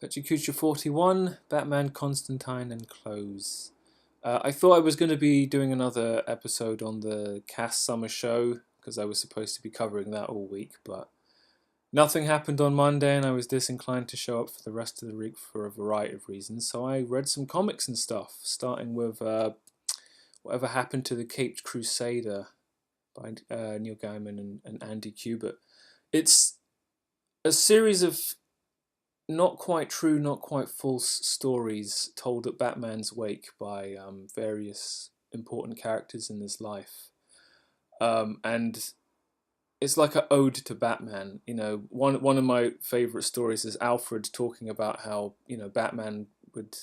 Pecha Kucha 41, Batman, Constantine, and Clowes. I thought I was going to be doing another episode on the Cast Summer Show because I was supposed to be covering that all week, but nothing happened on Monday and I was disinclined to show up for the rest of the week for a variety of reasons. So I read some comics and stuff, starting with Whatever Happened to the Caped Crusader by Neil Gaiman and Andy Kubert. It's a series of not quite true, not quite false stories told at Batman's wake by various important characters in his life. And it's like an ode to Batman. You know, one of my favorite stories is Alfred talking about how, you know, Batman would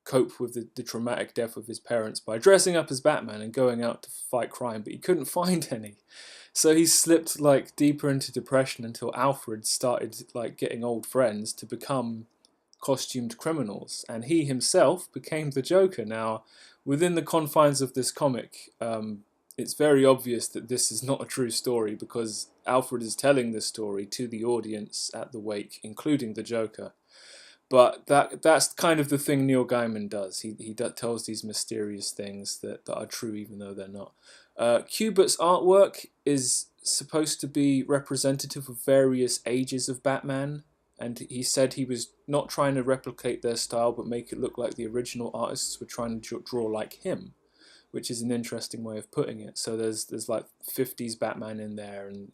cope with the traumatic death of his parents by dressing up as Batman and going out to fight crime, but he couldn't find any. So he slipped like deeper into depression until Alfred started like getting old friends to become costumed criminals, and he himself became the Joker. Now, within the confines of this comic, it's very obvious that this is not a true story because Alfred is telling this story to the audience at the wake, including the Joker. But that's kind of the thing Neil Gaiman does. He tells these mysterious things that are true even though they're not. Kubert's artwork is supposed to be representative of various ages of Batman, and he said he was not trying to replicate their style but make it look like the original artists were trying to draw like him, which is an interesting way of putting it. So there's like 50s Batman in there and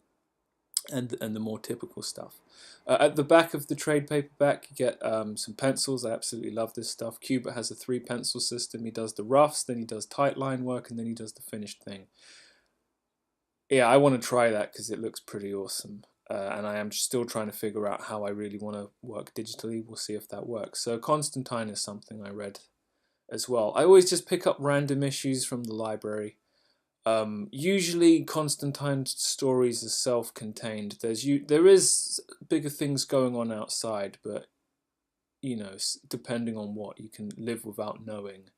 the more typical stuff. At the back of the trade paperback, you get some pencils. I absolutely love this stuff. Kubert has a 3-pencil system. He does the roughs, then he does tight line work, and then he does the finished thing. Yeah, I want to try that because it looks pretty awesome. And I am still trying to figure out how I really want to work digitally. We'll see if that works. So Constantine is something I read as well. I always just pick up random issues from the library. Usually Constantine's stories are self-contained. There is bigger things going on outside, but you know, depending on what, you can live without knowing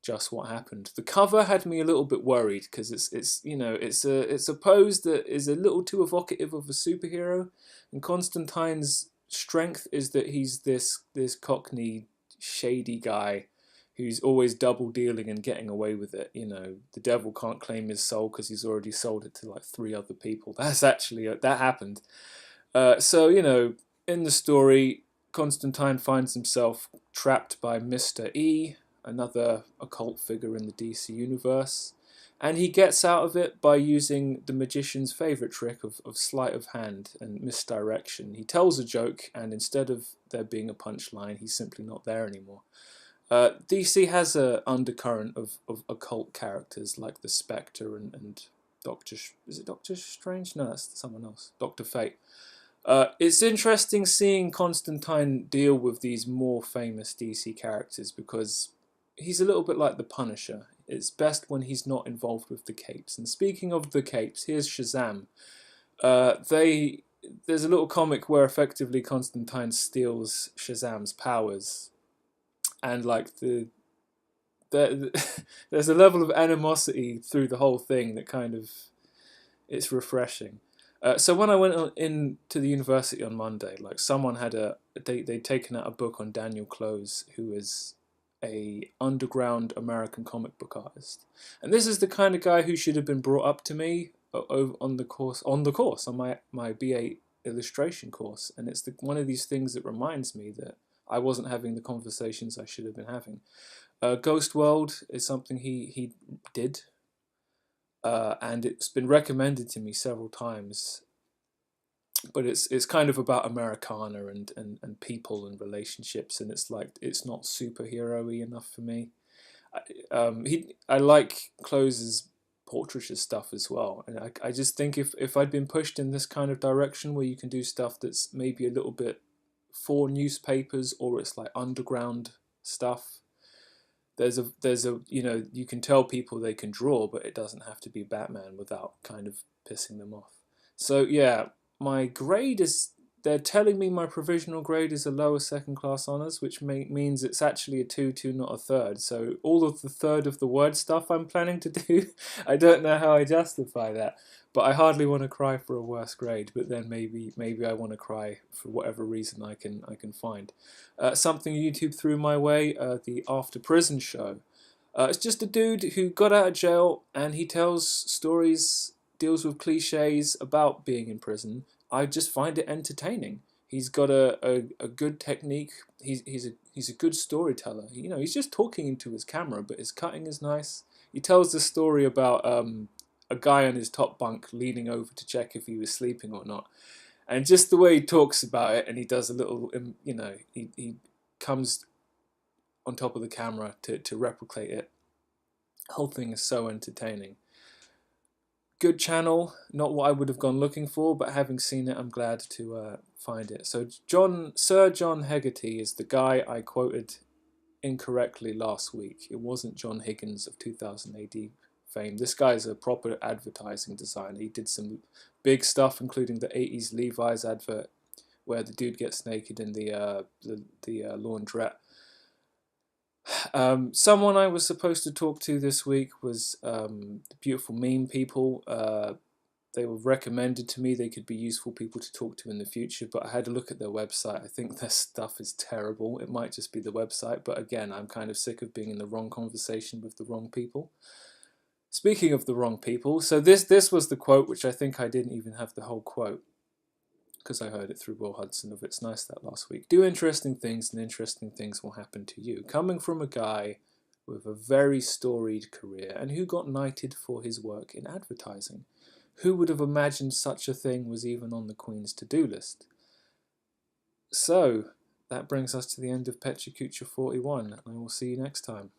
just what happened. The cover had me a little bit worried because it's you know, it's a pose that is a little too evocative of a superhero, and Constantine's strength is that he's this cockney shady guy who's always double dealing and getting away with it. You know, the devil can't claim his soul because he's already sold it to like 3 other people. That's actually that happened. So you know, in the story, Constantine finds himself trapped by Mr. E, another occult figure in the DC universe, and he gets out of it by using the magician's favourite trick of sleight of hand and misdirection. He tells a joke, and instead of there being a punchline, he's simply not there anymore. DC has an undercurrent of occult characters like the Spectre and Doctor. Is it Doctor Strange? No, that's someone else. Doctor Fate. It's interesting seeing Constantine deal with these more famous DC characters because he's a little bit like the Punisher. It's best when he's not involved with the capes. And speaking of the capes, here's Shazam. There's a little comic where effectively Constantine steals Shazam's powers. And like there's a level of animosity through the whole thing that kind of, it's refreshing. So when I went into the university on Monday, like someone had they'd taken out a book on Daniel Clowes, who is a underground American comic book artist, and this is the kind of guy who should have been brought up to me on the course on my BA illustration course, and it's one of these things that reminds me that I wasn't having the conversations I should have been having. Ghost World is something he did, and it's been recommended to me several times. But it's kind of about Americana and people and relationships, and it's not superhero-y enough for me. I like Clowes' portraiture stuff as well, and I just think if I'd been pushed in this kind of direction where you can do stuff that's maybe a little bit for newspapers, or it's like underground stuff, there's a you know, you can tell people they can draw, but it doesn't have to be Batman without kind of pissing them off. So yeah, my grade is, they're telling me my provisional grade is a lower second class honours, which means it's actually a 2-2, not a third. So all of the third of the word stuff I'm planning to do, I don't know how I justify that. But I hardly want to cry for a worse grade. But then maybe I want to cry for whatever reason I can find. Something YouTube threw my way: the After Prison show. It's just a dude who got out of jail and he tells stories, deals with cliches about being in prison. I just find it entertaining. He's got a good technique. He's a good storyteller. You know, he's just talking into his camera, but his cutting is nice. He tells the story about a guy on his top bunk leaning over to check if he was sleeping or not, and just the way he talks about it, and he does a little, you know, he comes on top of the camera to replicate it. The whole thing is so entertaining. Good channel, not what I would have gone looking for, but having seen it, I'm glad to find it. So Sir John Hegarty is the guy I quoted incorrectly last week. It wasn't John Higgins of 2000 AD fame. This guy's a proper advertising designer. He did some big stuff, including the 80s Levi's advert, where the dude gets naked in the laundrette. Someone I was supposed to talk to this week was the beautiful meme people. They were recommended to me. They could be useful people to talk to in the future, but I had a look at their website. I think their stuff is terrible. It might just be the website, but again, I'm kind of sick of being in the wrong conversation with the wrong people. Speaking of the wrong people, so this was the quote, which I think I didn't even have the whole quote, because I heard it through Will Hudson of It's Nice That last week. Do interesting things and interesting things will happen to you. Coming from a guy with a very storied career and who got knighted for his work in advertising. Who would have imagined such a thing was even on the Queen's to-do list? So, that brings us to the end of Pecha Kucha 41. I will see you next time.